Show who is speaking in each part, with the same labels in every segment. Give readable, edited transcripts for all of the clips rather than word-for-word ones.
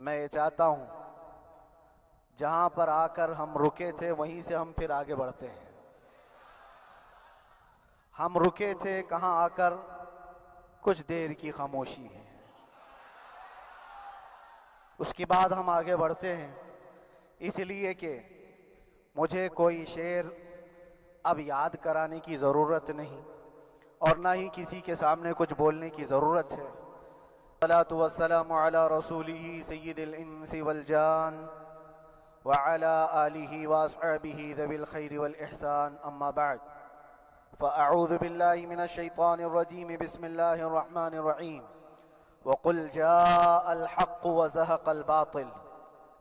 Speaker 1: میں یہ چاہتا ہوں جہاں پر آ کر ہم رکے تھے وہیں سے ہم پھر آگے بڑھتے ہیں۔ ہم رکے تھے کہاں آ کر؟ کچھ دیر کی خاموشی ہے، اس کے بعد ہم آگے بڑھتے ہیں، اس لیے کہ مجھے کوئی شعر اب یاد کرانے کی ضرورت نہیں اور نہ ہی کسی کے سامنے کچھ بولنے کی ضرورت ہے۔ الصلاة والسلام على رسوله سید الانس والجان وعلى آلہ واصحابہ ذوی الخیر والإحسان، اما بعد فأعوذ باللہ من الشیطان الرجیم، بسم اللہ الرحمن الرحیم۔ وقل جاء الحق وزهق الباطل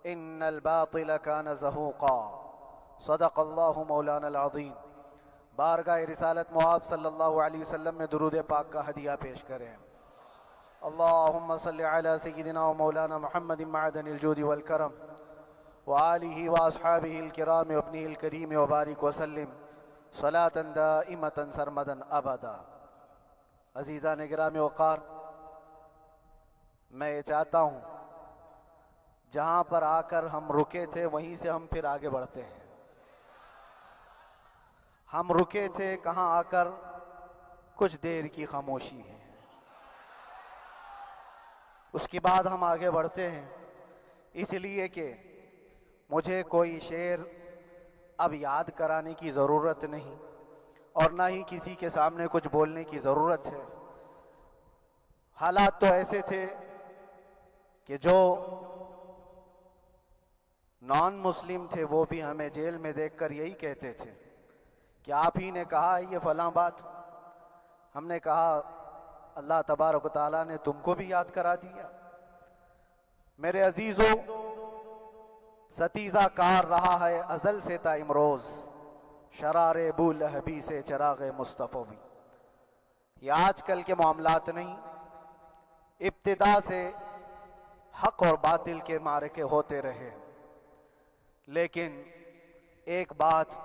Speaker 1: ان الباطل كان زهوقا، صدق اللہ مولانا العظیم۔ بارگاہ رسالت مآب صلی اللہ علیہ وسلم میں درود پاک کا ہدیہ پیش کریں۔ اللہم صلی علی سیدنا و مولانا محمد معدن الجود والکرم وآلہ واصحابہ الکرام وابنہ الکریم وبارک وسلم صلاة دائمتا سرمدا ابدا۔ عزیزان گرامی وقار، میں یہ چاہتا ہوں جہاں پر آ کر ہم رکے تھے وہیں سے ہم پھر آگے بڑھتے ہیں۔ ہم رکے تھے کہاں آ کر؟ کچھ دیر کی خاموشی ہے، اس کے بعد ہم آگے بڑھتے ہیں، اس لیے کہ مجھے کوئی شعر اب یاد کرانے کی ضرورت نہیں اور نہ ہی کسی کے سامنے کچھ بولنے کی ضرورت ہے۔ حالات تو ایسے تھے کہ جو نان مسلم تھے وہ بھی ہمیں جیل میں دیکھ کر یہی کہتے تھے کہ آپ ہی نے کہا یہ فلاں بات۔ ہم نے کہا اللہ تبارک و تعالیٰ نے تم کو بھی یاد کرا دیا۔ میرے عزیزو، ستیزہ کار رہا ہے ازل سے تا امروز، شرار بو لہبی سے چراغ مصطفی بھی۔ یہ آج کل کے معاملات نہیں، ابتدا سے حق اور باطل کے معرکے ہوتے رہے، لیکن ایک بات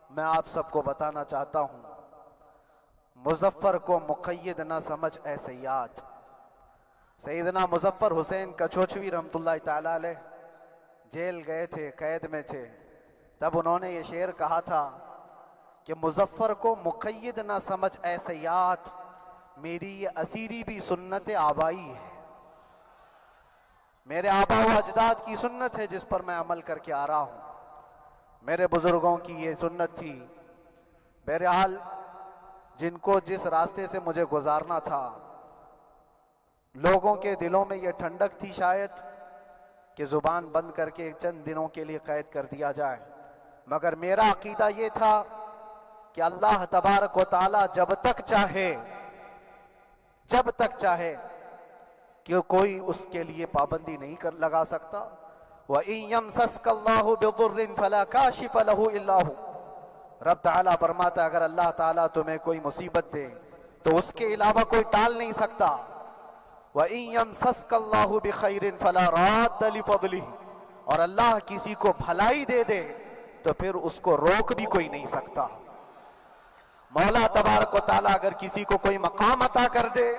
Speaker 1: میں آپ سب کو بتانا چاہتا ہوں، مظفر کو مقید نہ سمجھ اے سیاد۔ سیدنا مظفر حسین کچھوچھوی رحمت اللہ تعالیٰ علیہ جیل گئے تھے، قید میں تھے، تب انہوں نے یہ شعر کہا تھا کہ مظفر کو مقید نہ سمجھ اے سیاد، میری یہ اسیری بھی سنت آبائی ہے، میرے آبا و اجداد کی سنت ہے جس پر میں عمل کر کے آ رہا ہوں، میرے بزرگوں کی یہ سنت تھی۔ بہرحال جن کو جس راستے سے مجھے گزارنا تھا، لوگوں کے دلوں میں یہ ٹھنڈک تھی شاید کہ زبان بند کر کے چند دنوں کے لیے قید کر دیا جائے، مگر میرا عقیدہ یہ تھا کہ اللہ تبارک و تعالی جب تک چاہے کہ کوئی اس کے لیے پابندی نہیں لگا سکتا۔ وَإِن يَمْسَسْكَ اللَّهُ بِضُرٍّ فَلَا كَاشِفَ لَهُ إِلَّا هُوَ۔ رب تعالیٰ فرماتا ہے اگر اللہ تعالیٰ تمہیں کوئی مصیبت دے تو اس کے علاوہ کوئی ٹال نہیں سکتا۔ وَإِن يَمْسَسْكَ اللَّهُ بِخَيْرٍ فَلَا رَادَّ لِفَضْلِهِ، اور اللہ کسی کو بھلائی دے دے تو پھر اس کو روک بھی کوئی نہیں سکتا۔ مولا تبارک و تعالیٰ اگر کسی کو کوئی مقام عطا کر دے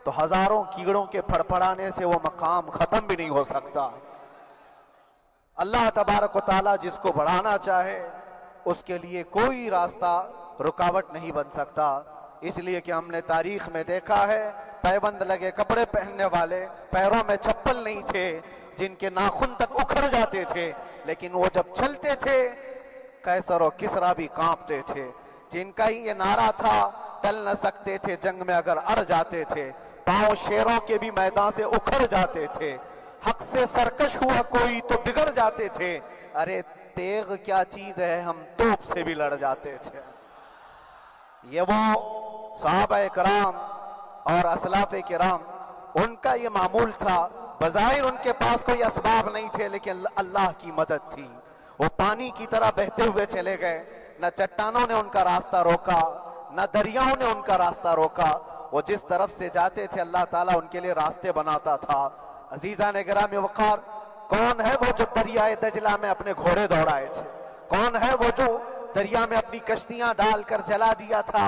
Speaker 1: تو ہزاروں کیڑوں کے پھڑپڑانے سے وہ مقام ختم بھی نہیں ہو سکتا۔ اللہ تبارک و تعالیٰ جس کو بڑھانا چاہے اس کے لیے کوئی راستہ رکاوٹ نہیں بن سکتا، اس لیے کہ ہم نے تاریخ میں دیکھا ہے پیبند لگے کپڑے پہننے والے، پیروں میں چپل نہیں تھے، جن کے ناخن تک اکھڑ جاتے تھے، لیکن وہ جب چلتے تھے قیصر و کسریٰ بھی کانپتے تھے، جن کا ہی یہ نعرہ تھا ٹل نہ سکتے تھے جنگ میں اگر اڑ جاتے تھے، پاؤں شیروں کے بھی میدان سے اکھڑ جاتے تھے، حق سے سرکش ہوا کوئی تو بگڑ جاتے تھے، ارے تیغ کیا چیز ہے ہم توپ سے بھی لڑ جاتے تھے۔ یہ وہ صحابہ کرام اور اسلاف کرام، ان کا یہ معمول تھا، بظاہر ان کے پاس کوئی اسباب نہیں تھے لیکن اللہ کی مدد تھی، وہ پانی کی طرح بہتے ہوئے چلے گئے، نہ چٹانوں نے ان کا راستہ روکا، نہ دریاؤں نے ان کا راستہ روکا، وہ جس طرف سے جاتے تھے اللہ تعالیٰ ان کے لیے راستے بناتا تھا۔ عزیزان گرامی وقار، کون ہے وہ جو دریائے دجلہ میں اپنے گھوڑے دوڑائے تھے؟ کون ہے وہ جو دریا میں اپنی کشتیاں ڈال کر جلا دیا تھا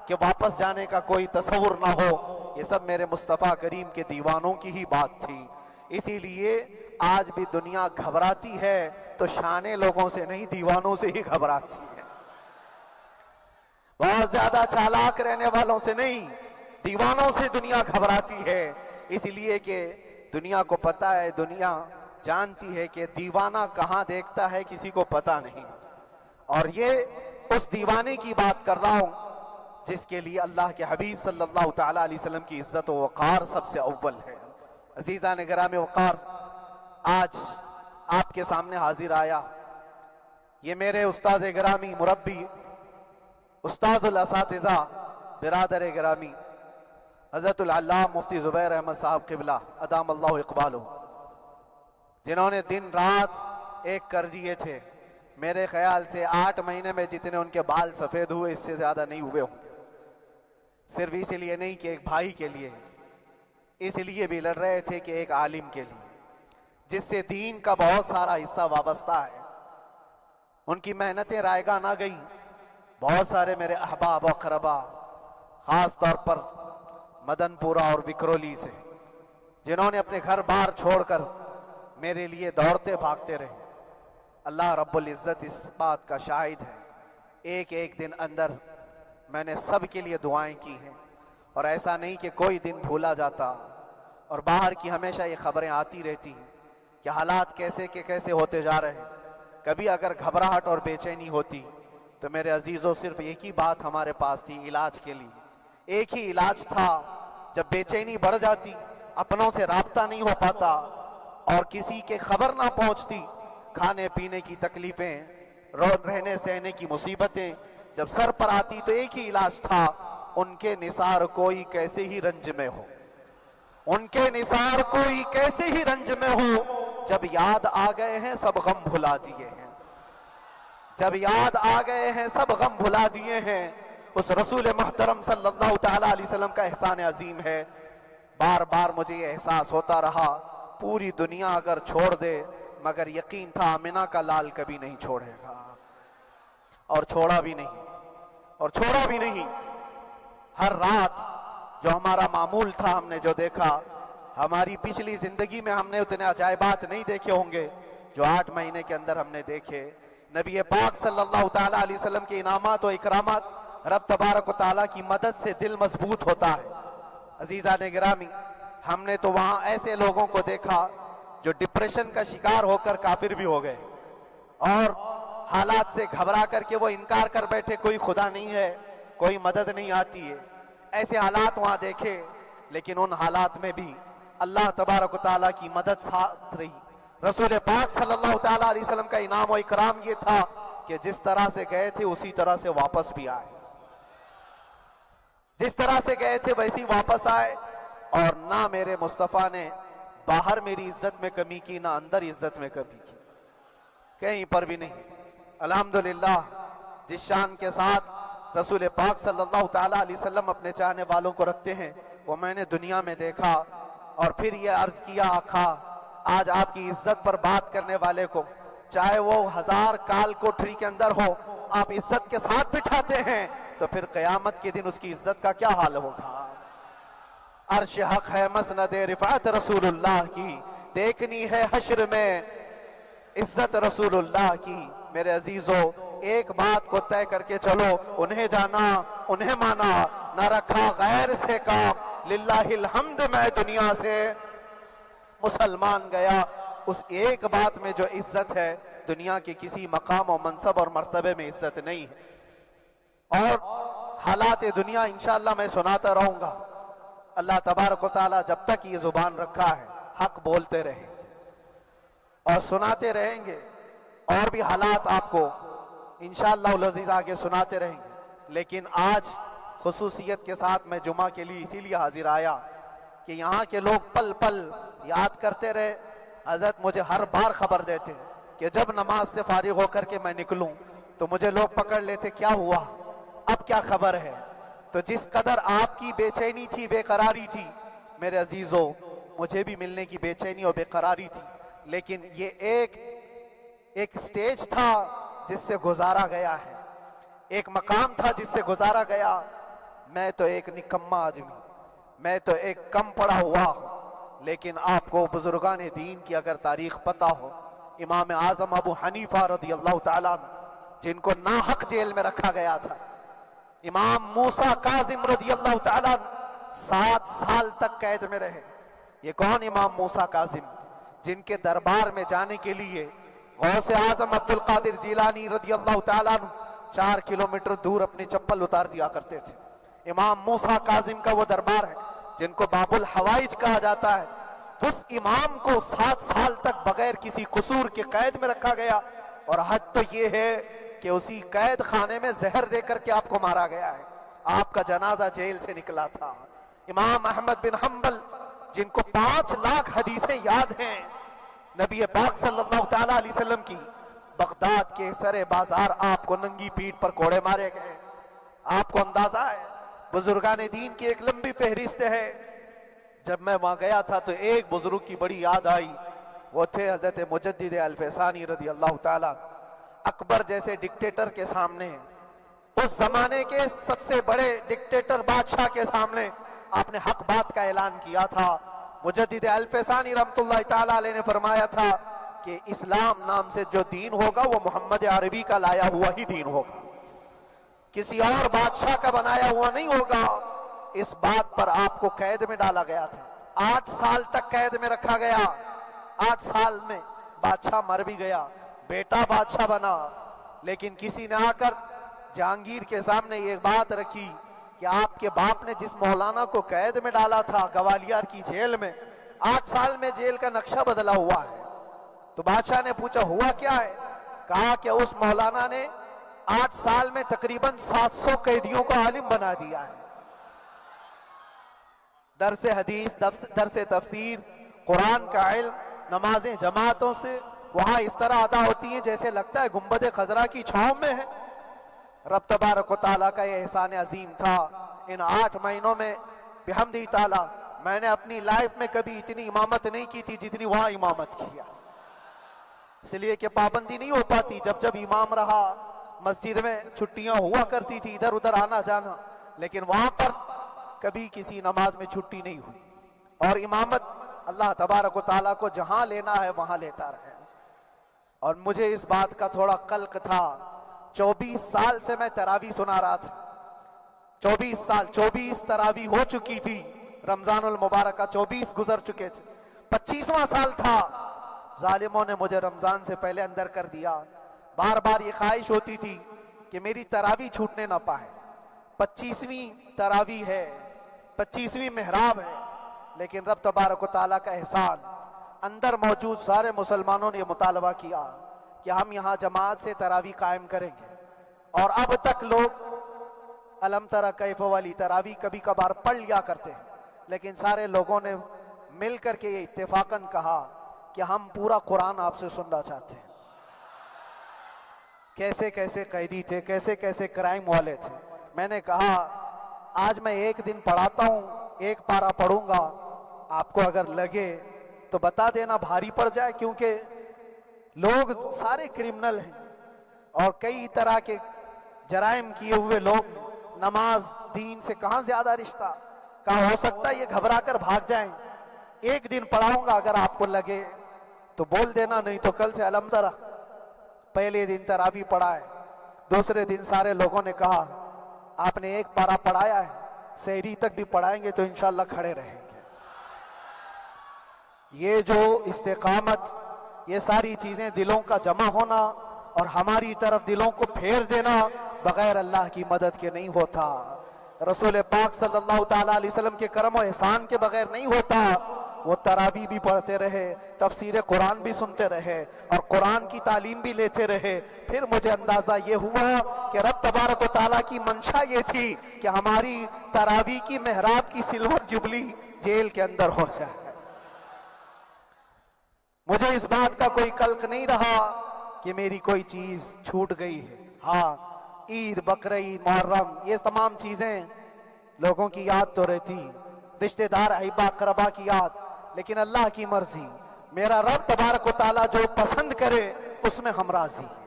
Speaker 1: کہ واپس جانے کا کوئی تصور نہ ہو؟ یہ سب میرے مصطفیٰ کریم کے دیوانوں کی ہی بات تھی۔ اسی لیے آج بھی دنیا گھبراتی ہے تو شانے لوگوں سے نہیں، دیوانوں سے ہی گھبراتی ہے. بہت زیادہ چالاک رہنے والوں سے نہیں، دیوانوں سے دنیا گھبراتی ہے. اس لیے کہ دنیا کو پتا ہے، دنیا جانتی ہے کہ دیوانہ کہاں دیکھتا ہے کسی کو پتا نہیں. اور یہ اس دیوانے کی بات کر رہا ہوں جس کے لیے اللہ کے حبیب صلی اللہ تعالی علیہ وسلم کی عزت و وقار سب سے اول ہے. عزیزان گرامی وقار، آج آپ کے سامنے حاضر آیا. یہ میرے استاد گرامی، مربی، استاذ الاساتذہ، برادر گرامی حضرت العلامہ مفتی زبیر احمد صاحب قبلہ ادام اللہ اقبالہ، جنہوں نے دن رات ایک کر دیے تھے. میرے خیال سے 8 مہینے میں جتنے ان کے بال سفید ہوئے اس سے زیادہ نہیں ہوئے ہوں گے. صرف اس لیے نہیں کہ ایک بھائی کے لیے، اس لیے بھی لڑ رہے تھے کہ ایک عالم کے لیے جس سے دین کا بہت سارا حصہ وابستہ ہے. ان کی محنتیں رائگاں نہ گئیں. بہت سارے میرے احباب و اقربا، خاص طور پر مدن پورہ اور وکرولی سے، جنہوں نے اپنے گھر بار چھوڑ کر میرے لیے دوڑتے بھاگتے رہے. اللہ رب العزت اس بات کا شاہد ہے، ایک ایک دن اندر میں نے سب کے لیے دعائیں کی ہیں. اور ایسا نہیں کہ کوئی دن بھولا جاتا. اور باہر کی ہمیشہ یہ خبریں آتی رہتی ہیں کہ حالات کیسے کے کیسے ہوتے جا رہے ہیں. کبھی اگر گھبراہٹ اور بے چینی ہوتی تو میرے عزیزوں صرف ایک ہی بات ہمارے پاس تھی علاج کے لیے. ایک ہی علاج تھا. جب بے چینی بڑھ جاتی، اپنوں سے رابطہ نہیں ہو پاتا اور کسی کے خبر نہ پہنچتی، کھانے پینے کی تکلیفیں، رہنے سہنے کی مصیبتیں جب سر پر آتی، تو ایک ہی علاج تھا، ان کے نثار کوئی کیسے ہی رنج میں ہو. ان کے نثار کوئی کیسے ہی رنج میں ہو. جب یاد آ گئے ہیں سب غم بھلا دیے ہیں. جب یاد آ گئے ہیں سب غم بھلا دیے ہیں. اس رسول محترم صلی اللہ تعالی علیہ وسلم کا احسان عظیم ہے. بار بار مجھے یہ احساس ہوتا رہا، پوری دنیا اگر چھوڑ دے، مگر یقین تھا آمنہ کا لال کبھی نہیں چھوڑے گا. اور چھوڑا بھی نہیں، اور چھوڑا بھی نہیں. ہر رات جو ہمارا معمول تھا، ہم نے جو دیکھا، ہماری پچھلی زندگی میں ہم نے اتنے عجائبات نہیں دیکھے ہوں گے جو 8 مہینے کے اندر ہم نے دیکھے. نبی پاک صلی اللہ تعالی علیہ وسلم کے انعامات و اکرامات، رب تبارک و تعالیٰ کی مدد سے دل مضبوط ہوتا ہے. عزیزان گرامی، ہم نے تو وہاں ایسے لوگوں کو دیکھا جو ڈپریشن کا شکار ہو کر کافر بھی ہو گئے اور حالات سے گھبرا کر کے وہ انکار کر بیٹھے، کوئی خدا نہیں ہے، کوئی مدد نہیں آتی ہے. ایسے حالات وہاں دیکھے، لیکن ان حالات میں بھی اللہ تبارک و تعالیٰ کی مدد ساتھ رہی. رسول پاک صلی اللہ تعالیٰ علیہ وسلم کا انعام و اکرام یہ تھا کہ جس طرح سے گئے تھے اسی طرح سے واپس بھی آئے. جس طرح سے گئے تھے ویسی واپس آئے. اور نہ میرے مصطفیٰ نے باہر میری عزت میں کمی کی، نہ اندر عزت میں کمی کی، کہیں پر بھی نہیں. الحمدللہ جس شان کے ساتھ رسول پاک صلی اللہ تعالیٰ علیہ وسلم اپنے چاہنے والوں کو رکھتے ہیں، وہ میں نے دنیا میں دیکھا. اور پھر یہ عرض کیا، آقا آج آپ کی عزت پر بات کرنے والے کو چاہے وہ 1000 کال کوٹری کے اندر ہو، آپ عزت کے ساتھ بٹھاتے ہیں، تو پھر قیامت کے دن اس کی عزت کا کیا حال ہوگا. عرش حق ہے مسند رفعت رسول اللہ کی، دیکھنی ہے حشر میں عزت رسول اللہ کی. میرے عزیزو، ایک بات کو طے کر کے چلو، انہیں جانا انہیں مانا، نہ رکھا غیر سے کام، للہ الحمد میں دنیا سے مسلمان گیا. اس ایک بات میں جو عزت ہے، دنیا کے کسی مقام و منصب اور مرتبے میں عزت نہیں ہے. اور حالات دنیا انشاءاللہ میں سناتا رہوں گا. اللہ تبارک و تعالیٰ جب تک یہ زبان رکھا ہے، حق بولتے رہیں گے اور سناتے رہیں گے، اور بھی حالات آپ کو انشاءاللہ العزیز آگے سناتے رہیں گے. لیکن آج خصوصیت کے ساتھ میں جمعہ کے لیے اسی لیے حاضر آیا کہ یہاں کے لوگ پل پل یاد کرتے رہے. حضرت مجھے ہر بار خبر دیتے کہ جب نماز سے فارغ ہو کر کے میں نکلوں تو مجھے لوگ پکڑ لیتے، کیا ہوا، اب کیا خبر ہے. تو جس قدر آپ کی بے چینی تھی، بے قراری تھی، میرے عزیزو مجھے بھی ملنے کی بے چینی اور بے قراری تھی. لیکن یہ ایک سٹیج تھا جس سے گزارا گیا ہے، ایک مقام تھا جس سے گزارا گیا. میں تو ایک نکما آدمی، میں تو ایک کم پڑا ہوا ہوں، لیکن آپ کو بزرگان دین کی اگر تاریخ پتہ ہو، امام اعظم ابو حنیفہ رضی اللہ تعالیٰ عنہ جن کو ناحق جیل میں رکھا گیا تھا، امام موسیٰ کاظم رضی اللہ تعالیٰ عنہ 7 سال تک قید میں رہے۔ یہ کون امام موسیٰ کاظم؟ جن کے دربار میں جانے کے لیے غوث اعظم عبد القادر جیلانی رضی اللہ تعالیٰ عنہ 4 کلومیٹر دور اپنی چپل اتار دیا کرتے تھے۔ امام موسیٰ کاظم کا وہ دربار ہے جن کو باب الحوائج کہا جاتا ہے۔ اس امام کو 7 سال تک بغیر کسی قصور کے قید میں رکھا گیا، اور حد تو یہ ہے کہ اسی قید خانے میں زہر دے کر کے آپ کو مارا گیا ہے۔ آپ کا جنازہ جیل سے نکلا تھا۔ امام احمد بن حنبل جن کو 5 لاکھ حدیثیں یاد ہیں نبی پاک صلی اللہ تعالیٰ علیہ وسلم کی، بغداد کے سر بازار آپ کو ننگی پیٹھ پر کوڑے مارے گئے۔ آپ کو اندازہ ہے بزرگان دین کی ایک لمبی فہرست ہے۔ جب میں وہاں گیا تھا تو ایک بزرگ کی بڑی یاد آئی، وہ تھے حضرت مجدد الفیسانی رضی اللہ تعالیٰ۔ اکبر جیسے ڈکٹیٹر کے سامنے، اس زمانے کے سب سے بڑے ڈکٹیٹر بادشاہ کے سامنے آپ نے حق بات کا اعلان کیا تھا۔ مجدد الفیسانی رحمت اللہ تعالیٰ علیہ نے فرمایا تھا کہ اسلام نام سے جو دین ہوگا وہ محمد عربی کا لایا ہوا ہی دین ہوگا، کسی اور بادشاہ کا بنایا ہوا نہیں ہوگا۔ اس بات پر آپ کو قید میں ڈالا گیا تھا، 8 سال تک قید میں رکھا گیا۔ 8 سال میں بادشاہ مر بھی گیا، بیٹا بادشاہ بنا، لیکن کسی نے آ کر جہانگیر کے سامنے یہ بات رکھی کہ آپ کے باپ نے جس مولانا کو قید میں ڈالا تھا گوالیار کی جیل میں، 8 سال میں جیل کا نقشہ بدلا ہوا ہے۔ تو بادشاہ نے پوچھا ہوا کیا ہے؟ کہا کہ اس مولانا نے 8 سال میں تقریباً 700 قیدیوں کو عالم بنا دیا ہے۔ درس حدیث، درس تفسیر، قرآن کا علم، نمازیں جماعتوں سے وہاں اس طرح ادا ہوتی ہیں جیسے لگتا ہے گنبد خضرا کی چھاؤں میں ہے۔ رب تبارک و تعالیٰ کا یہ احسان عظیم تھا۔ ان 8 مہینوں میں بحمدہ تعالیٰ میں نے اپنی لائف میں کبھی اتنی امامت نہیں کی تھی جتنی وہاں امامت کیا، اس لیے کہ پابندی نہیں ہو پاتی۔ جب جب امام رہا مسجد میں چھٹیاں ہوا کرتی تھی، ادھر ادھر آنا جانا، لیکن وہاں پر کبھی کسی نماز میں چھٹی نہیں ہوئی، اور امامت اللہ تبارک و تعالیٰ کو جہاں لینا ہے وہاں لیتا رہے۔ اور مجھے اس بات کا تھوڑا قلق تھا، 24 سال سے میں تراویح سنا رہا تھا، 24 سال، 24 تراویح ہو چکی تھی، رمضان المبارک کا 24 گزر چکے تھے، 25واں سال تھا، ظالموں نے مجھے رمضان سے پہلے اندر کر دیا۔ بار بار یہ خواہش ہوتی تھی کہ میری تراویح چھوٹنے نہ پائے، 25ویں تراویح ہے، 25ویں محراب ہے، لیکن رب تبارک و تعالیٰ کا احسان، اندر موجود سارے مسلمانوں نے یہ مطالبہ کیا کہ ہم یہاں جماعت سے تراویح قائم کریں گے، اور اب تک لوگ الم تری کیف والی تراویح کبھی کبھار پڑھ لیا کرتے ہیں، لیکن سارے لوگوں نے مل کر کے یہ اتفاقاً کہا کہ ہم پورا قرآن آپ سے سننا چاہتے ہیں۔ کیسے کیسے قیدی تھے، کیسے کیسے کرائم والے تھے۔ میں نے کہا آج میں ایک دن پڑھاتا ہوں، ایک پارہ پڑھوں گا، آپ کو اگر لگے تو بتا دینا، بھاری پڑ جائے، کیونکہ لوگ سارے کرمنل ہیں اور کئی طرح کے جرائم کیے ہوئے لوگ، نماز دین سے کہاں زیادہ رشتہ۔ کہا ہو سکتا ہے یہ گھبرا کر بھاگ جائیں، ایک دن پڑھاؤں گا، اگر آپ کو لگے تو بول دینا، نہیں تو کل سے الحمد للہ۔ پہلے دن تراویح پڑھائے، دوسرے دن سارے لوگوں نے کہا آپ نے ایک پارہ پڑھایا ہے، سحری تک بھی پڑھائیں گے تو انشاءاللہ کھڑے رہیں گے۔ یہ جو استقامت، یہ ساری چیزیں دلوں کا جمع ہونا اور ہماری طرف دلوں کو پھیر دینا بغیر اللہ کی مدد کے نہیں ہوتا، رسول پاک صلی اللہ تعالیٰ علیہ وسلم کے کرم و احسان کے بغیر نہیں ہوتا۔ وہ تراویح بھی پڑھتے رہے، تفسیر قرآن بھی سنتے رہے اور قرآن کی تعلیم بھی لیتے رہے۔ پھر مجھے اندازہ یہ ہوا کہ رب تبارک و تعالیٰ کی منشا یہ تھی کہ ہماری تراویح کی محراب کی سلور جبلی جیل کے اندر ہو جائے۔ مجھے اس بات کا کوئی قلق نہیں رہا کہ میری کوئی چیز چھوٹ گئی ہے۔ ہاں، عید، بقرعید، محرم، یہ تمام چیزیں لوگوں کی یاد تو رہتی، رشتہ دار، احبا، اقربا کی یاد، لیکن اللہ کی مرضی، میرا رب تبارک و تعالیٰ جو پسند کرے اس میں ہم راضی ہیں۔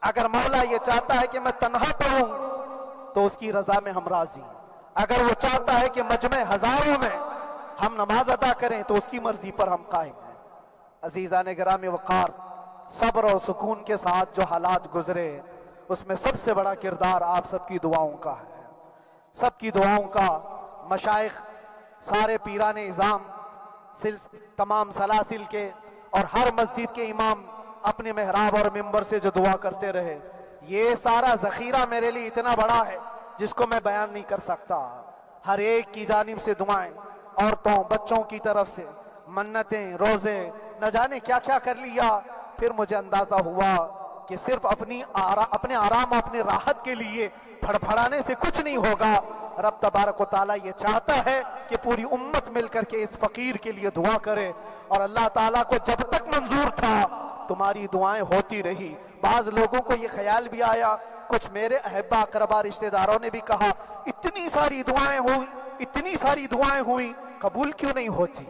Speaker 1: اگر مولا یہ چاہتا ہے کہ میں تنہا پڑھوں تو اس کی رضا میں ہم راضی ہیں، اگر وہ چاہتا ہے کہ مجمع ہزاروں میں ہم نماز ادا کریں تو اس کی مرضی پر ہم قائم ہیں۔ عزیزان گرامی وقار، صبر اور سکون کے ساتھ جو حالات گزرے اس میں سب سے بڑا کردار آپ سب کی دعاؤں کا ہے، سب کی دعاؤں کا۔ مشائخ، سارے پیران اعظام، تمام سلاسل کے اور ہر مسجد کے امام اپنے محراب اور منبر سے جو دعا کرتے رہے، یہ سارا ذخیرہ میرے لیے اتنا بڑا ہے جس کو میں بیان نہیں کر سکتا۔ ہر ایک کی جانب سے دعائیں، عورتوں بچوں کی طرف سے منتیں، روزے، نہ جانے کیا کیا کر لیا۔ پھر مجھے اندازہ ہوا کہ صرف اپنے آرام اور اپنے راحت کے لیے پھڑپھڑانے سے کچھ نہیں ہوگا۔ رب تبارک و تعالیٰ یہ چاہتا ہے کہ پوری امت مل کر کے اس فقیر کے لیے دعا کرے، اور اللہ تعالیٰ کو جب تک منظور تھا تمہاری دعائیں ہوتی رہی۔ بعض لوگوں کو یہ خیال بھی آیا، کچھ میرے احبا اقربا رشتہ داروں نے بھی کہا اتنی ساری دعائیں ہوئی، اتنی ساری دعائیں ہوئی، قبول کیوں نہیں ہوتی؟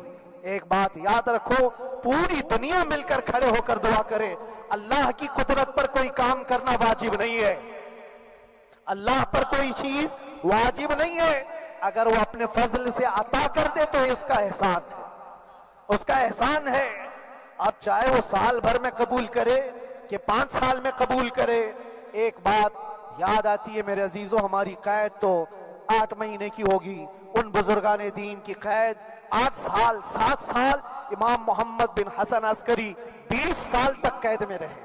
Speaker 1: ایک بات یاد رکھو، پوری دنیا مل کر کھڑے ہو کر دعا کرے، اللہ کی قدرت پر کوئی کام کرنا واجب نہیں ہے، اللہ پر کوئی چیز واجب نہیں ہے۔ اگر وہ اپنے فضل سے عطا کر دے تو اس کا احسان ہے، اس کا احسان ہے۔ اب چاہے وہ سال بھر میں قبول کرے کہ 5 سال میں قبول کرے۔ ایک بات یاد آتی ہے میرے عزیزوں، ہماری قید تو 8 مہینے کی ہوگی، ان بزرگان دین کی قید 8 سال 7 سال۔ امام محمد بن حسن عسکری 20 سال تک قید میں رہے،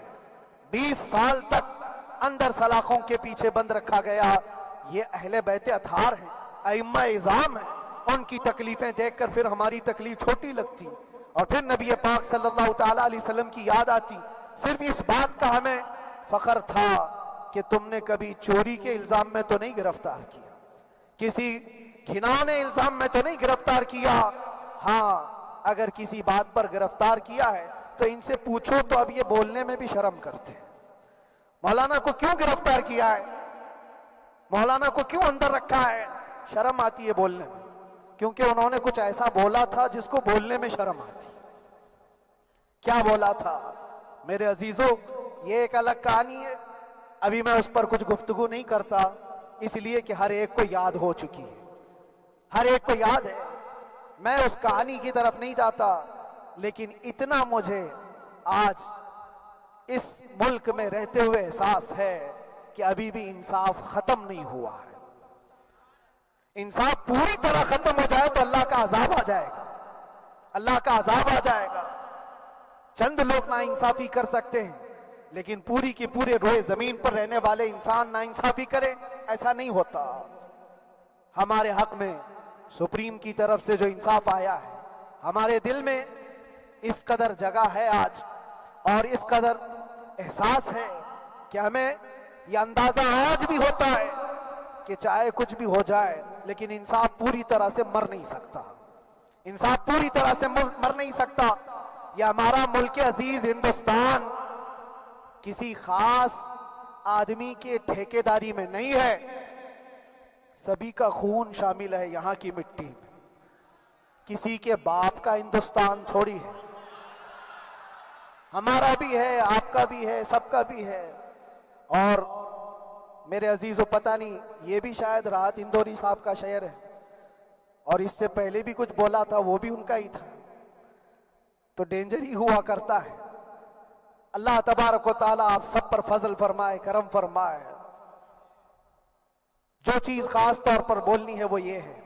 Speaker 1: 20 سال تک اندر سلاخوں کے پیچھے بند رکھا گیا۔ یہ اہل بیت اطہار ہیں، ائمہ اعظام ہیں، ان کی تکلیفیں دیکھ کر پھر ہماری تکلیف چھوٹی لگتی، اور پھر نبی پاک صلی اللہ تعالیٰ علیہ وسلم کی یاد آتی۔ صرف اس بات کا ہمیں فخر تھا کہ تم نے کبھی چوری کے الزام میں تو نہیں گرفتار کیا، کسی گھناؤنے الزام میں تو نہیں گرفتار کیا۔ ہاں، اگر کسی بات پر گرفتار کیا ہے تو ان سے پوچھو تو اب یہ بولنے میں بھی شرم کرتے ہیں، مولانا کو کیوں گرفتار کیا ہے، مولانا کو کیوں اندر رکھا ہے؟ شرم آتی ہے بولنے میں، کیونکہ انہوں نے کچھ ایسا بولا تھا جس کو بولنے میں شرم آتی۔ کیا بولا تھا میرے عزیزوں؟ یہ ایک الگ کہانی ہے، ابھی میں اس پر کچھ گفتگو نہیں کرتا، اس لیے کہ ہر ایک کو یاد ہو چکی ہے، ہر ایک کو یاد ہے۔ میں اس کہانی کی طرف نہیں جاتا، لیکن اتنا مجھے آج اس ملک میں رہتے ہوئے احساس ہے کہ ابھی بھی انصاف ختم نہیں ہوا ہے۔ انصاف پوری طرح ختم ہو جائے تو اللہ کا عذاب آ جائے گا، اللہ کا عذاب آ جائے گا۔ چند لوگ نا انصافی کر سکتے ہیں، لیکن پوری کی پورے روئے زمین پر رہنے والے انسان نا انصافی کرے، ایسا نہیں ہوتا۔ ہمارے حق میں سپریم کی طرف سے جو انصاف آیا ہے، ہمارے دل میں اس قدر جگہ ہے آج، اور اس قدر احساس ہے کہ ہمیں یہ اندازہ آج بھی ہوتا ہے کہ چاہے کچھ بھی ہو جائے لیکن انصاف پوری طرح سے مر نہیں سکتا، انصاف پوری طرح سے مر نہیں سکتا۔ یہ ہمارا ملک عزیز ہندوستان کسی خاص آدمی کے ٹھیکیداری میں نہیں ہے، سبھی کا خون شامل ہے یہاں کی مٹی میں، کسی کے باپ کا ہندوستان تھوڑی ہے، ہمارا بھی ہے، آپ کا بھی ہے، سب کا بھی ہے۔ اور میرے عزیزو، پتہ نہیں یہ بھی شاید راحت اندوری صاحب کا شعر ہے، اور اس سے پہلے بھی کچھ بولا تھا وہ بھی ان کا ہی تھا، تو ڈینجر ہی ہوا کرتا ہے۔ اللہ تبارک و تعالیٰ آپ سب پر فضل فرمائے، کرم فرمائے۔ جو چیز خاص طور پر بولنی ہے وہ یہ ہے،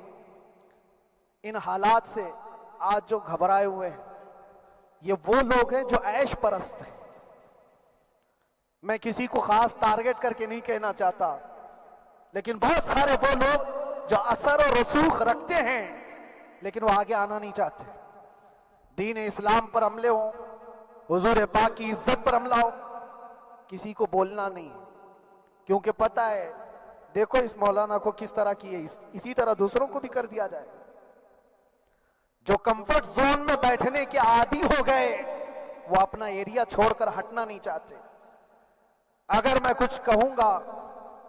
Speaker 1: ان حالات سے آج جو گھبرائے ہوئے ہیں یہ وہ لوگ ہیں جو عیش پرست ہیں۔ میں کسی کو خاص ٹارگٹ کر کے نہیں کہنا چاہتا، لیکن بہت سارے وہ لوگ جو اثر و رسوخ رکھتے ہیں لیکن وہ آگے آنا نہیں چاہتے۔ دین اسلام پر حملے ہوں، حضور پاک کی عزت پر حملہ ہو، کسی کو بولنا نہیں، کیونکہ پتہ ہے دیکھو اس مولانا کو کس طرح کیے، اسی طرح دوسروں کو بھی کر دیا جائے۔ جو کمفرٹ زون میں بیٹھنے کے عادی ہو گئے وہ اپنا ایریا چھوڑ کر ہٹنا نہیں چاہتے۔ اگر میں کچھ کہوں گا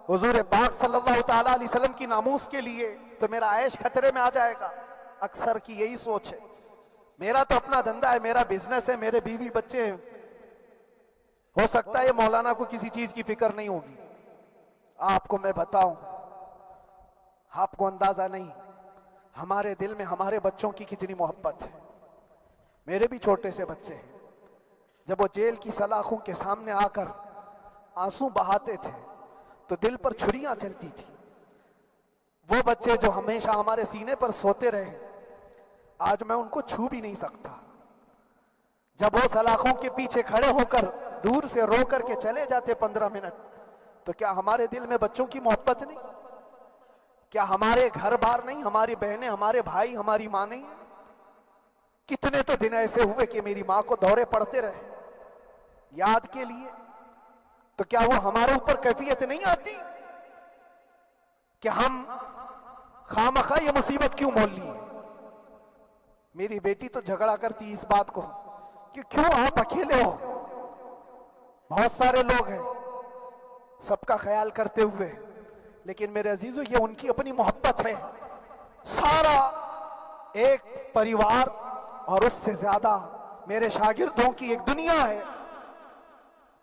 Speaker 1: حضور پاک صلی اللہ تعالیٰ علیہ وسلم کی ناموس کے لیے تو میرا عیش خطرے میں آ جائے گا۔ اکثر کی یہی سوچ ہے، میرا تو اپنا دھندا ہے، میرا بزنس ہے، میرے بیوی بچے ہیں، ہو سکتا ہے مولانا کو کسی چیز کی فکر نہیں ہوگی۔ آپ کو میں بتاؤں، آپ کو اندازہ نہیں، ہمارے دل میں ہمارے بچوں کی کتنی محبت ہے. میرے بھی چھوٹے سے بچے ہیں. جب وہ جیل کی سلاخوں کے سامنے آ کر آنسو بہاتے تھے تو دل پر چھریاں چلتی تھی. وہ بچے جو ہمیشہ ہمارے سینے پر سوتے رہے, آج میں ان کو چھو بھی نہیں سکتا. جب وہ سلاخوں کے پیچھے کھڑے ہو کر دور سے رو کر کے چلے جاتے 15 منٹ, تو کیا ہمارے دل میں بچوں کی محبت نہیں؟ کیا ہمارے گھر بار نہیں, ہماری بہنیں, ہمارے بھائی, ہماری ماں نہیں؟ کتنے تو دن ایسے ہوئے کہ میری ماں کو دورے پڑتے رہے یاد کے لیے. تو کیا وہ ہمارے اوپر کیفیت نہیں آتی کہ ہم خامخواہ یہ مصیبت کیوں مول لی؟ میری بیٹی تو جھگڑا کرتی اس بات کو کہ کیوں آپ اکیلے ہو, بہت سارے لوگ ہیں سب کا خیال کرتے ہوئے. لیکن میرے عزیزو, یہ ان کی اپنی محبت ہے. سارا ایک پریوار اور اس سے زیادہ میرے شاگردوں کی ایک دنیا ہے.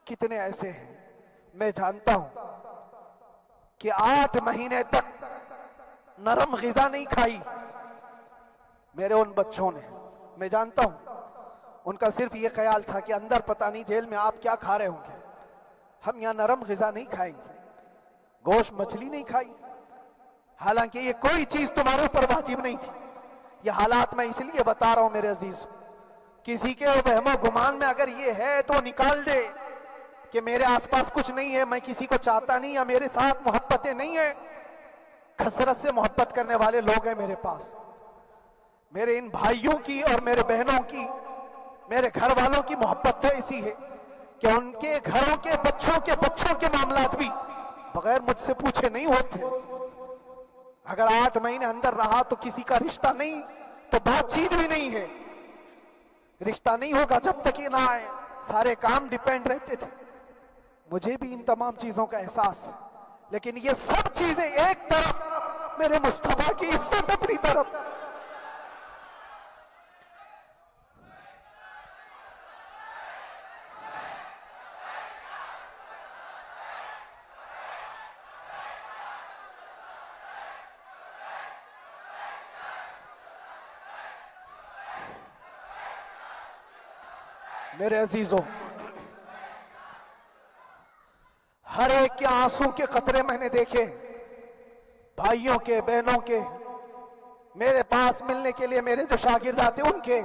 Speaker 1: کتنے ایسے ہیں میں جانتا ہوں کہ 8 مہینے تک نرم غذا نہیں کھائی میرے ان بچوں نے. میں جانتا ہوں ان کا صرف یہ خیال تھا کہ اندر پتہ نہیں جیل میں آپ کیا کھا رہے ہوں گے, ہم یہاں نرم غذا نہیں کھائیں گے, گوشت مچھلی نہیں کھائی. حالانکہ یہ کوئی چیز تمہارے اوپر واجب نہیں تھی. یہ حالات میں اس لیے بتا رہا ہوں میرے عزیز, کسی کے وہم و گمان میں اگر یہ ہے تو نکال دے کہ میرے آس پاس کچھ نہیں ہے, میں کسی کو چاہتا نہیں, یا میرے ساتھ محبتیں نہیں ہیں. کثرت سے محبت کرنے والے لوگ ہیں میرے پاس. میرے ان بھائیوں کی اور میرے بہنوں کی, میرے گھر والوں کی محبت تو ایسی ہے کہ ان کے گھروں کے بچوں کے معاملات بھی بغیر مجھ سے پوچھے نہیں ہوتے. اگر 8 مہینے اندر رہا تو کسی کا رشتہ نہیں تو بات چیت بھی نہیں ہے. رشتہ نہیں ہوگا جب تک یہ نہ آئے. سارے کام ڈیپینڈ رہتے تھے. مجھے بھی ان تمام چیزوں کا احساس ہے, لیکن یہ سب چیزیں ایک طرف, میرے مصطفیٰ کی عزت اپنی طرف. میرے عزیزوں, ہر ایک کے آنسوں کے قطرے میں نے دیکھے, بھائیوں کے, بہنوں کے. میرے پاس ملنے کے لیے میرے جو شاگرد آتے ان کے,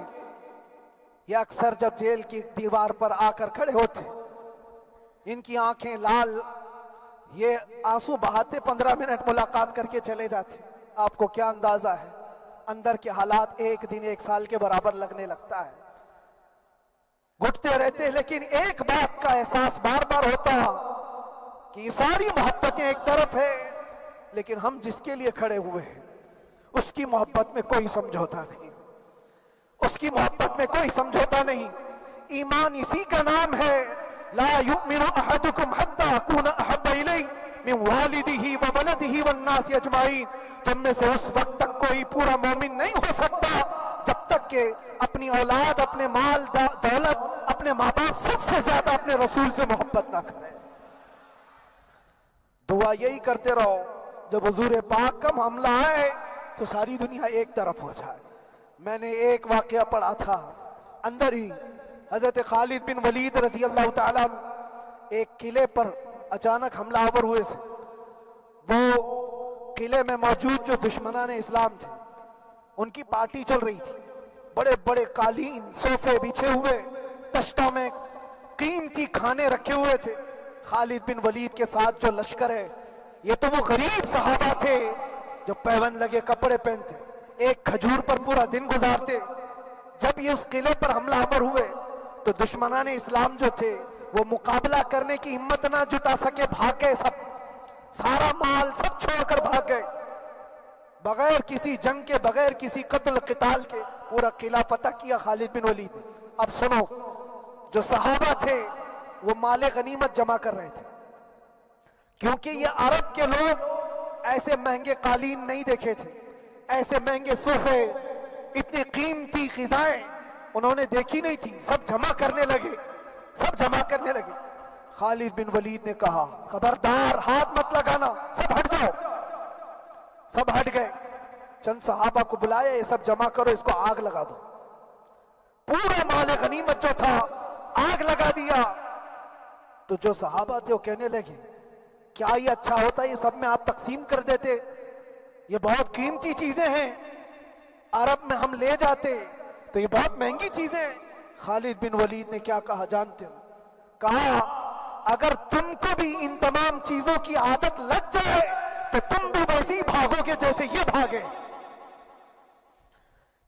Speaker 1: یہ اکثر جب جیل کی دیوار پر آ کر کھڑے ہوتے, ان کی آنکھیں لال, یہ آنسو بہاتے 15 منٹ ملاقات کر کے چلے جاتے. آپ کو کیا اندازہ ہے اندر کے حالات ایک دن 1 سال کے برابر لگنے لگتا ہے. گھٹتے رہتے, لیکن ایک بات کا احساس بار بار ہوتا کہ یہ ساری محبتیں ایک طرف ہے, لیکن ہم جس کے لیے کھڑے ہوئے ہیں اس کی محبت میں کوئی سمجھوتا نہیں, اس کی محبت میں کوئی سمجھوتا نہیں. ایمان اسی کا نام ہے, لا یؤمن احدکم حتی اکون احب الیہ من والدہ وولدہ والناس اجمعین. تم میں سے اس وقت تک کوئی پورا مومن نہیں ہو سکتا جب تک کہ اپنی اولاد, اپنے مال دولت, اپنے ماں باپ, سب سے زیادہ اپنے رسول سے محبت نہ کرے. دعا یہی کرتے رہو جب حضور پاک کا معاملہ آئے تو ساری دنیا ایک طرف ہو جائے. میں نے ایک واقعہ پڑھا تھا اندر ہی, حضرت خالد بن ولید رضی اللہ تعالیٰ ایک قلعے پر اچانک حملہ آور ہوئے تھے. وہ قلعے میں موجود جو دشمنان اسلام تھے ان کی پارٹی چل رہی تھی. بڑے بڑے قالین, صوفے بچھے ہوئے, تشتوں میں قیمتی کھانے رکھے ہوئے تھے. خالد بن ولید کے ساتھ جو لشکر ہے یہ تو وہ غریب صحابہ تھے جو پیون لگے کپڑے پہنتے, ایک کھجور پر پورا دن گزارتے. جب یہ اس قلعے پر حملہ آور ہوئے تو دشمنان اسلام جو تھے وہ مقابلہ کرنے کی ہمت نہ جٹا سکے, بھاگ گئے. سب سارا مال سب چھوڑ کر بھاگ گئے, بغیر کسی جنگ کے, بغیر کسی قتل قتال کے. پورا قلعہ فتح کیا خالد بن ولید. اب سنو, جو صحابہ تھے وہ مال غنیمت جمع کر رہے تھے, کیونکہ یہ عرب کے لوگ ایسے مہنگے قالین نہیں دیکھے تھے, ایسے مہنگے صوفے, اتنی قیمتی غذائیں انہوں نے دیکھی نہیں تھی. سب جمع کرنے لگے, سب جمع کرنے لگے. خالد بن ولید نے کہا خبردار ہاتھ مت لگانا, سب ہٹ جاؤ. سب ہٹ گئے. چند صحابہ کو بلایا، یہ سب جمع کرو، اس کو آگ لگا دو. پورا مال غنیمت جو تھا آگ لگا دیا. تو جو صحابہ تھے وہ کہنے لگے کیا یہ اچھا ہوتا ہے یہ سب میں آپ تقسیم کر دیتے، یہ بہت قیمتی چیزیں ہیں، عرب میں ہم لے جاتے تو یہ بہت مہنگی چیزیں ہیں. خالد بن ولید نے کیا کہا جانتے ہو؟ کہا اگر تم کو بھی ان تمام چیزوں کی عادت لگ جائے تو تم بھی ویسے ہی بھاگو گے جیسے یہ بھاگے.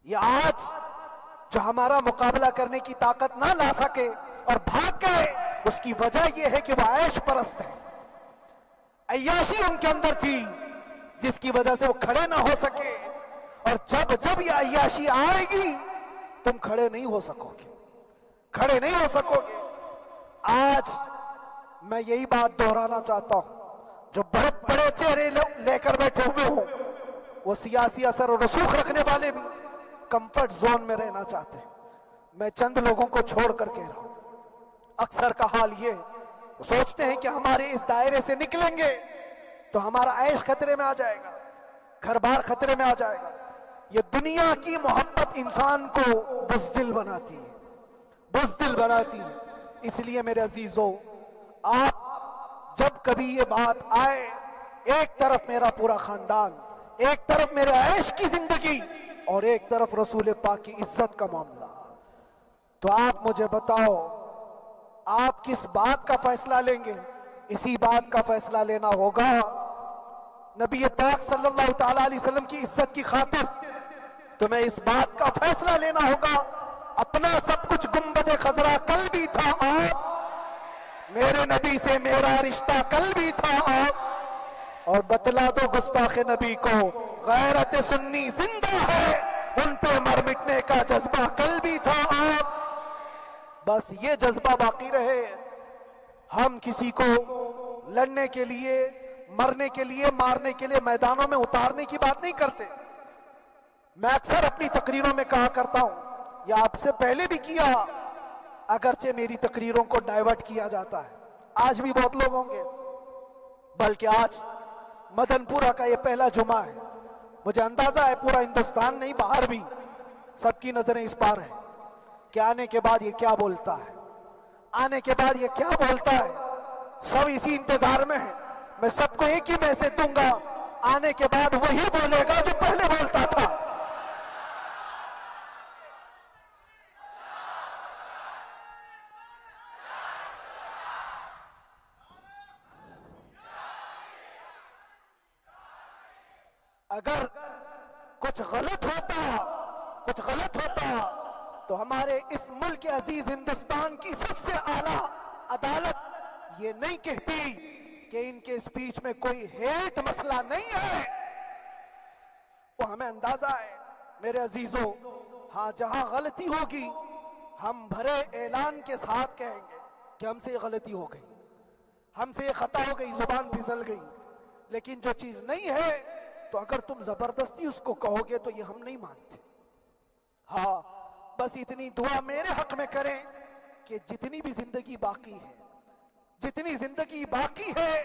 Speaker 1: یہ آج جو ہمارا مقابلہ کرنے کی طاقت نہ لا سکے اور بھاگ گئے، اس کی وجہ یہ ہے کہ وہ عیش پرست ہے. عیاشی ان کے اندر تھی جس کی وجہ سے وہ کھڑے نہ ہو سکے. اور جب یہ عیاشی آئے گی تم کھڑے نہیں ہو سکو گے، کھڑے نہیں ہو سکو گے. آج میں یہی بات دہرانا چاہتا ہوں، جو بڑے بڑے چہرے لے کر بیٹھے ہوئے ہوں، وہ سیاسی اثر اور رسوخ رکھنے والے بھی کمفرٹ زون میں رہنا چاہتے ہیں. میں چند لوگوں کو چھوڑ کر کہہ رہا ہوں، اکثر کا حال یہ وہ سوچتے ہیں کہ ہمارے اس دائرے سے نکلیں گے تو ہمارا عیش خطرے میں آ جائے گا، گھر بار خطرے میں آ جائے گا. یہ دنیا کی محبت انسان کو بزدل بناتی ہے، بزدل بناتی ہے. اس لیے میرے عزیزو، آپ جب کبھی یہ بات آئے، ایک طرف میرا پورا خاندان، ایک طرف میرے عیش کی زندگی اور ایک طرف رسول پاک کی عزت کا معاملہ، تو آپ مجھے بتاؤ آپ کس بات کا فیصلہ لیں گے؟ اسی بات کا فیصلہ لینا ہوگا نبی پاک صلی اللہ تعالی علیہ وسلم کی عزت کی خاطر. تمہیں اس بات کا فیصلہ لینا ہوگا، اپنا سب کچھ گنبد خضرا کل بھی تھا آپ، میرے نبی سے میرا رشتہ کل بھی تھا آپ، اور بتلا دو گستاخ نبی کو غیرت سنی زندہ ہے، ان پہ مر مٹنے کا جذبہ کل بھی تھا آپ. بس یہ جذبہ باقی رہے. ہم کسی کو لڑنے کے لیے، مرنے کے لیے، مارنے کے لیے میدانوں میں اتارنے کی بات نہیں کرتے. میں اکثر اپنی تقریروں میں کہا کرتا ہوں، یا آپ سے پہلے بھی کیا، اگرچہ میری تقریروں کو ڈائیورٹ کیا جاتا ہے، آج بھی بہت لوگ ہوں گے، بلکہ آج مدن پورہ کا یہ پہلا جمعہ ہے. مجھے اندازہ ہے پورا ہندوستان نہیں، باہر بھی سب کی نظریں اس پار ہیں کہ آنے کے بعد یہ کیا بولتا ہے، آنے کے بعد یہ کیا بولتا ہے. سب اسی انتظار میں ہیں. میں سب کو ایک ہی میسج دوں گا، آنے کے بعد وہی بولے گا جو پہلے بولتا تھا. اگر کچھ غلط ہوتا تو ہمارے اس ملک عزیز ہندوستان کی سب سے اعلیٰ عدالت یہ نہیں کہتی کہ ان کے اسپیچ میں کوئی ہیٹ مسئلہ نہیں ہے. وہ ہمیں اندازہ ہے میرے عزیزوں. ہاں جہاں غلطی ہوگی ہم بھرے اعلان کے ساتھ کہیں گے کہ ہم سے یہ غلطی ہو گئی، ہم سے یہ خطا ہو گئی، زبان پھسل گئی. لیکن جو چیز نہیں ہے تو اگر تم زبردستی اس کو کہو گے تو یہ ہم نہیں مانتے. ہاں بس اتنی دعا میرے حق میں کریں کہ جتنی بھی زندگی باقی ہے، جتنی زندگی باقی ہے،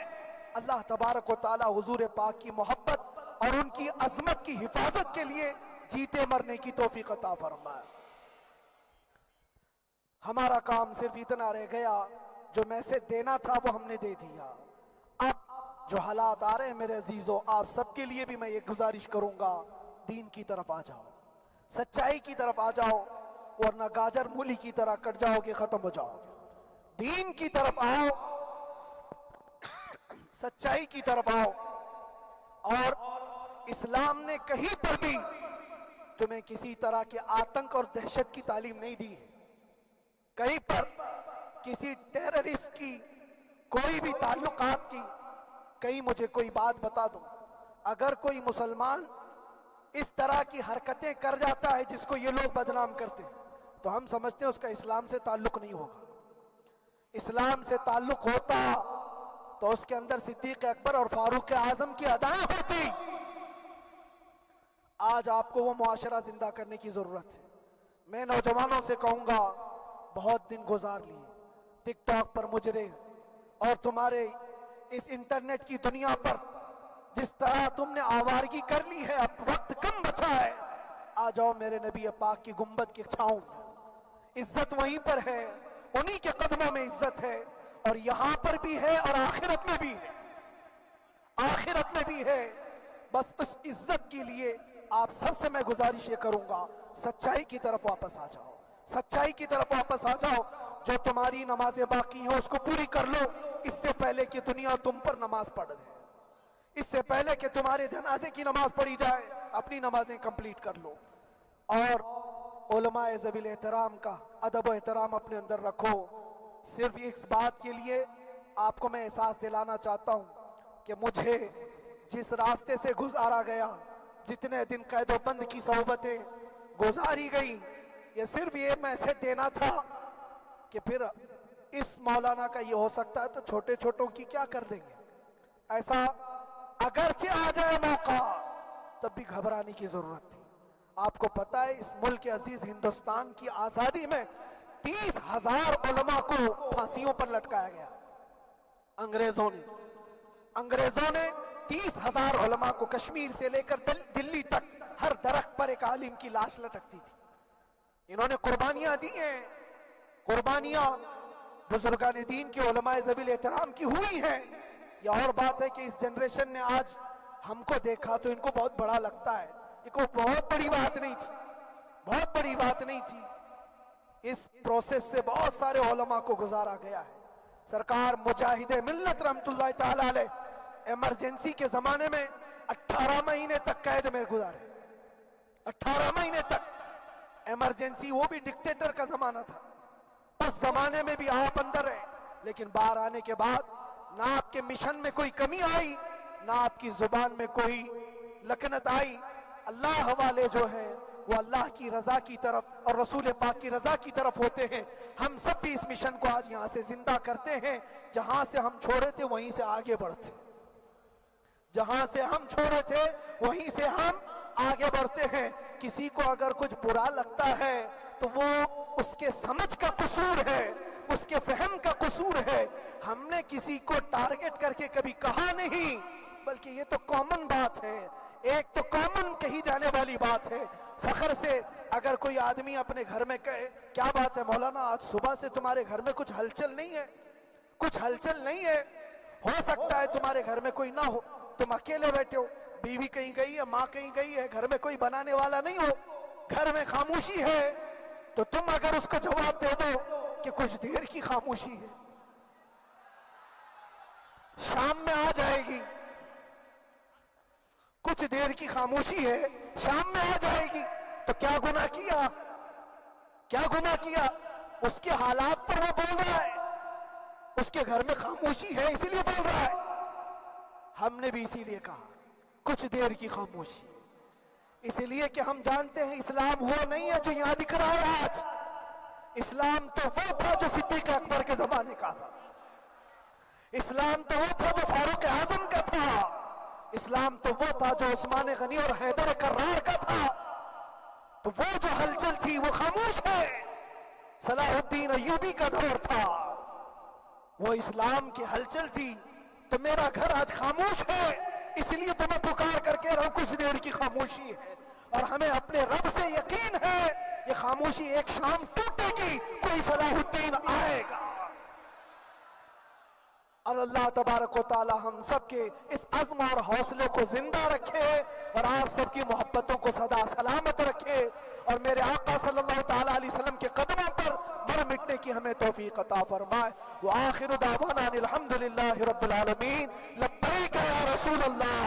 Speaker 1: اللہ تبارک و تعالی حضور پاک کی محبت اور ان کی عظمت کی حفاظت کے لیے جیتے مرنے کی توفیق عطا فرمائے. ہمارا کام صرف اتنا رہ گیا، جو میسج دینا تھا وہ ہم نے دے دیا. اب جو حالات آ رہے ہیں میرے عزیزوں، آپ سب کے لیے بھی میں یہ گزارش کروں گا، دین کی طرف آ جاؤ، سچائی کی طرف آ جاؤ، ورنہ گاجر مولی کی طرح کٹ جاؤ گے، ختم ہو جاؤ گے. دین کی طرف آؤ، سچائی کی طرف آؤ. اور اسلام نے کہیں پر بھی تمہیں کسی طرح کے آتنک اور دہشت کی تعلیم نہیں دی ہے. کہیں پر کسی ٹیررسٹ کی کوئی بھی تعلقات کی، کہیں مجھے کوئی بات بتا دو. اگر کوئی مسلمان اس طرح کی حرکتیں کر جاتا ہے جس کو یہ لوگ بدنام کرتے ہیں تو ہم سمجھتے ہیں اس کا اسلام سے تعلق نہیں ہوگا. اسلام سے تعلق ہوتا تو اس کے اندر صدیق اکبر اور فاروق اعظم کی ادائیں ہوتی. آج آپ کو وہ معاشرہ زندہ کرنے کی ضرورت ہے. میں نوجوانوں سے کہوں گا، بہت دن گزار لیے ٹک ٹاک پر مجرے اور تمہارے اس انٹرنیٹ کی دنیا پر جس طرح تم نے آوارگی کر لی ہے، اب وقت کم بچا ہے، آ جاؤ میرے نبی پاک کی گنبد کی چھاؤں میں، عزت وہیں پر ہے، انہی کے قدموں میں عزت ہے، اور یہاں پر بھی ہے اور آخرت میں بھی ہے، آخرت میں بھی ہے۔ بس اس عزت کے لیے آپ سب سے میں گزارش یہ کروں گا، سچائی کی طرف واپس آ جاؤ، سچائی کی طرف واپس آ جاؤ۔ جو تمہاری نمازیں باقی ہیں اس کو پوری کر لو، اس سے پہلے کہ دنیا تم پر نماز پڑھ دے، اس سے پہلے کہ تمہارے جنازے کی نماز پڑھی جائے، اپنی نمازیں کمپلیٹ کر لو۔ اور علماء ذوی احترام کا ادب و احترام اپنے اندر رکھو۔ صرف اس بات کے لیے آپ کو میں احساس دلانا چاہتا ہوں کہ مجھے جس راستے سے گزارا گیا، جتنے دن قید و بند کی صحبتیں گزاری گئی، یہ صرف یہ میسج دینا تھا کہ پھر اس مولانا کا یہ ہو سکتا ہے تو چھوٹے چھوٹوں کی کیا کر دیں گے۔ ایسا اگرچہ آ جائے موقع تب بھی گھبرانے کی ضرورت تھی۔ آپ کو پتہ ہے اس ملک عزیز ہندوستان کی آزادی میں 30,000 علماء کو پھانسیوں پر لٹکایا گیا۔ انگریزوں نے 30,000 علماء کو کشمیر سے لے کر دلی تک ہر درخت پر ایک عالم کی لاش لٹکتی تھی۔ انہوں نے قربانیاں دی ہیں، قربانیاں بزرگان دین کے علماء ذوی احترام کی ہوئی ہیں۔ یہ اور بات ہے کہ اس جنریشن نے آج ہم کو دیکھا تو ان کو بہت بڑا لگتا ہے، یہ کوئی بہت بڑی بات نہیں تھی، بہت بڑی بات نہیں تھی۔ اس پروسیس سے بہت سارے علماء کو گزارا گیا ہے۔ سرکار مجاہد ملت رحمت اللہ تعالی علیہ ایمرجنسی کے زمانے میں 18 مہینے تک قید میں گزارے، 18 مہینے تک ایمرجنسی، وہ بھی ڈکٹیٹر کا زمانہ تھا۔ اس زمانے میں بھی آپ اندر رہے، لیکن باہر آنے کے بعد نہ آپ کے مشن میں کوئی کمی آئی، نہ آپ کی زبان میں کوئی لکنت آئی۔ اللہ حوالے جو ہے وہ اللہ کی رضا کی طرف اور رسول پاک کی رضا کی طرف ہوتے ہیں۔ ہم سب بھی اس مشن کو آج یہاں سے زندہ کرتے ہیں، جہاں سے ہم چھوڑے تھے وہیں سے آگے بڑھتے، جہاں سے ہم چھوڑے تھے وہیں سے ہم آگے بڑھتے ہیں۔ کسی کو اگر کچھ برا لگتا ہے تو وہ اس کے سمجھ کا قصور ہے، اس کے فہم کا قصور ہے۔ ہم نے کسی کو ٹارگٹ کر کے کبھی کہا نہیں، بلکہ یہ تو کامن بات ہے، ایک تو کامن کہی جانے والی بات ہے۔ فخر سے اگر کوئی آدمی اپنے گھر میں کہے کیا بات ہے مولانا آج صبح سے تمہارے گھر میں کچھ ہلچل نہیں ہے، کچھ ہلچل نہیں ہے، ہو سکتا ہے تمہارے گھر میں کوئی نہ ہو، تم اکیلے بیٹھے ہو، بیوی کہیں گئی ہے، ماں کہیں گئی ہے، گھر میں کوئی بنانے والا نہیں ہو، گھر میں خاموشی ہے، تو تم اگر اس کو جواب دے دو کہ کچھ دیر کی خاموشی ہے، شام میں آ جائے گی، کچھ دیر کی خاموشی ہے، شام میں آ جائے گی، تو کیا گناہ کیا، کیا گناہ کیا؟ اس کے حالات پر وہ بول رہا ہے، اس کے گھر میں خاموشی ہے اسی لیے بول رہا ہے۔ ہم نے بھی اسی لیے کہا کچھ دیر کی خاموشی، اسی لیے کہ ہم جانتے ہیں اسلام وہ نہیں ہے جو یہاں دکھ رہا ہے آج، اسلام تو وہ تھا جو صدیق اکبر کے زمانے کا تھا، اسلام تو وہ تھا جو فاروق اعظم کا تھا، اسلام تو وہ تھا جو عثمان غنی اور حیدر کرار کا تھا۔ تو وہ جو ہلچل تھی وہ خاموش ہے، صلاح الدین ایوبی کا دور تھا، وہ اسلام کی ہلچل تھی۔ تو میرا گھر آج خاموش ہے، اس لیے تو میں پکار کر کے رہا ہوں کچھ دیر کی خاموشی ہے، اور ہمیں اپنے رب سے یقین ہے یہ خاموشی ایک شام ٹوٹے گی، کوئی صلاح الدین آئے گا۔ اور اللہ تبارک و تعالی ہم سب کے اس عزم اور حوصلے کو زندہ رکھے، اور آپ سب کی محبتوں کو سدا سلامت رکھے، اور میرے آقا صلی اللہ تعالی علیہ وسلم کے قدموں پر مر مٹنے کی ہمیں توفیق عطا فرمائے۔ وآخر دعوانا الحمدللہ رب العالمین، لبیک یا رسول اللہ،